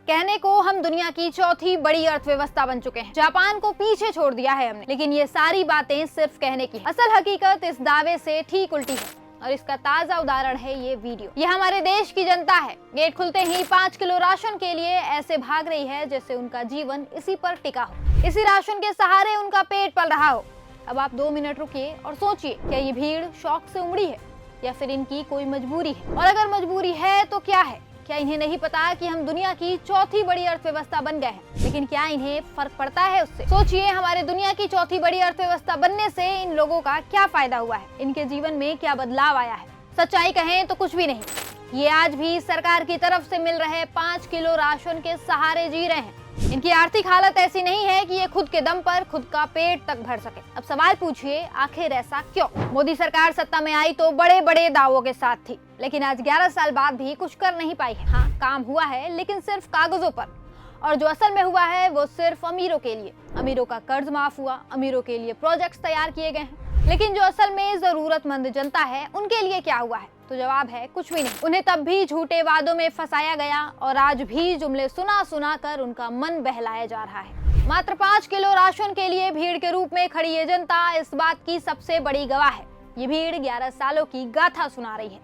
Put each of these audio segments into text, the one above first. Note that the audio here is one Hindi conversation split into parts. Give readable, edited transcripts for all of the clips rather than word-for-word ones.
कहने को हम दुनिया की चौथी बड़ी अर्थव्यवस्था बन चुके हैं। जापान को पीछे छोड़ दिया है हमने, लेकिन ये सारी बातें सिर्फ कहने की हैं। असल हकीकत इस दावे से ठीक उल्टी है और इसका ताजा उदाहरण है ये वीडियो। ये हमारे देश की जनता है। गेट खुलते ही 5 किलो राशन के लिए ऐसे भाग रही है जैसे उनका जीवन इसी पर टिका हो, इसी राशन के सहारे उनका पेट पल रहा हो। अब आप 2 मिनट रुकिए और सोचिए, क्या ये भीड़ शौक से उमड़ी है या फिर इनकी कोई मजबूरी है? और अगर मजबूरी है तो क्या है? क्या इन्हें नहीं पता कि हम दुनिया की चौथी बड़ी अर्थव्यवस्था बन गए हैं? लेकिन क्या इन्हें फर्क पड़ता है उससे? सोचिए, हमारे दुनिया की चौथी बड़ी अर्थव्यवस्था बनने से इन लोगों का क्या फायदा हुआ है? इनके जीवन में क्या बदलाव आया है? सच्चाई कहें तो कुछ भी नहीं। ये आज भी सरकार की तरफ से मिल रहे 5 किलो राशन के सहारे जी रहे हैं। इनकी आर्थिक हालत ऐसी नहीं है कि ये खुद के दम पर खुद का पेट तक भर सके। अब सवाल पूछिए, आखिर ऐसा क्यों? मोदी सरकार सत्ता में आई तो बड़े बड़े दावों के साथ थी, लेकिन आज 11 साल बाद भी कुछ कर नहीं पाई है। हाँ, काम हुआ है, लेकिन सिर्फ कागजों पर। और जो असल में हुआ है वो सिर्फ अमीरों के लिए। अमीरों का कर्ज माफ हुआ, अमीरों के लिए प्रोजेक्ट्स तैयार किए गए हैं, लेकिन जो असल में जरूरतमंद जनता है उनके लिए क्या हुआ है? तो जवाब है कुछ भी नहीं। उन्हें तब भी झूठे वादों में फंसाया गया और आज भी जुमले सुना सुना कर उनका मन बहलाया जा रहा है। मात्र 5 किलो राशन के लिए भीड़ के रूप में खड़ी ये जनता इस बात की सबसे बड़ी गवाह है। ये भीड़ 11 सालों की गाथा सुना रही है।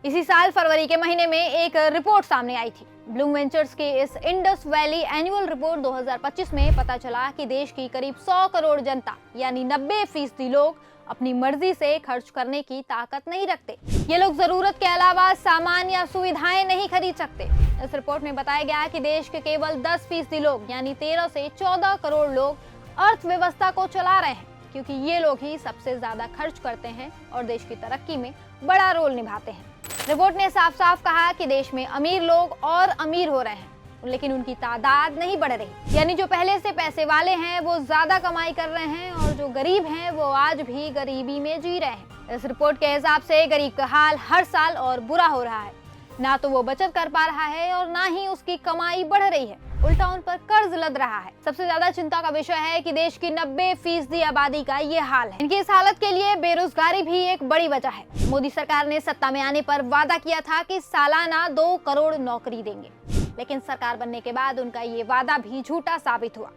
इसी साल फरवरी के महीने में एक रिपोर्ट सामने आई थी। ब्लूम वेंचर्स के इस इंडस वैली एनुअल रिपोर्ट 2025 में पता चला कि देश की करीब 100 करोड़ जनता यानी 90% लोग अपनी मर्जी से खर्च करने की ताकत नहीं रखते। ये लोग जरूरत के अलावा सामान या सुविधाएं नहीं खरीद सकते। इस रिपोर्ट में बताया गया कि देश के केवल 10% लोग यानी 13 से 14 करोड़ लोग अर्थव्यवस्था को चला रहे हैं, क्योंकि ये लोग ही सबसे ज्यादा खर्च करते हैं और देश की तरक्की में बड़ा रोल निभाते हैं। रिपोर्ट ने साफ साफ कहा कि देश में अमीर लोग और अमीर हो रहे हैं, लेकिन उनकी तादाद नहीं बढ़ रही। यानी जो पहले से पैसे वाले हैं वो ज्यादा कमाई कर रहे हैं और जो गरीब हैं वो आज भी गरीबी में जी रहे हैं। इस रिपोर्ट के हिसाब से गरीब का हाल हर साल और बुरा हो रहा है। ना तो वो बचत कर पा रहा है और ना ही उसकी कमाई बढ़ रही है, उल्टा उन पर कर्ज लद रहा है। सबसे ज्यादा चिंता का विषय है कि देश की 90% आबादी का ये हाल है। इनकी इस हालत के लिए बेरोजगारी भी एक बड़ी वजह है। मोदी सरकार ने सत्ता में आने पर वादा किया था कि सालाना 2 करोड़ नौकरी देंगे, लेकिन सरकार बनने के बाद उनका ये वादा भी झूठा साबित हुआ।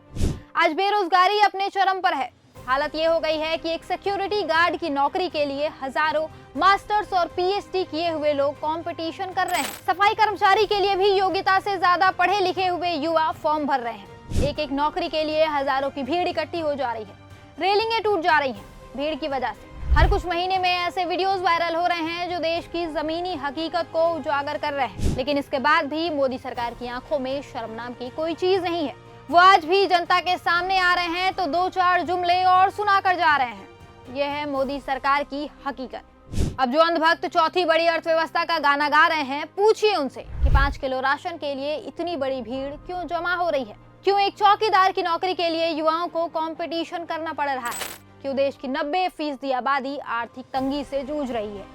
आज बेरोजगारी अपने चरम पर है। हालत ये हो गई है कि एक सिक्योरिटी गार्ड की नौकरी के लिए हजारों मास्टर्स और पीएचडी किए हुए लोग कंपटीशन कर रहे हैं। सफाई कर्मचारी के लिए भी योग्यता से ज्यादा पढ़े लिखे हुए युवा फॉर्म भर रहे हैं। एक एक नौकरी के लिए हजारों की भीड़ इकट्ठी हो जा रही है। रेलिंगें टूट जा रही हैं भीड़ की वजह से। हर कुछ महीने में ऐसे वीडियोस वायरल हो रहे हैं जो देश की जमीनी हकीकत को उजागर कर रहे हैं, लेकिन इसके बाद भी मोदी सरकार की आंखों में शर्म नाम की कोई चीज नहीं है। वो आज भी जनता के सामने आ रहे हैं तो 2-4 जुमले और सुना कर जा रहे हैं। यह है मोदी सरकार की हकीकत। अब जो अंधभक्त चौथी बड़ी अर्थव्यवस्था का गाना गा रहे हैं, पूछिए उनसे कि 5 किलो राशन के लिए इतनी बड़ी भीड़ क्यों जमा हो रही है? क्यों एक चौकीदार की नौकरी के लिए युवाओं को कंपटीशन करना पड़ रहा है? क्यों देश की 90% आबादी आर्थिक तंगी से जूझ रही है?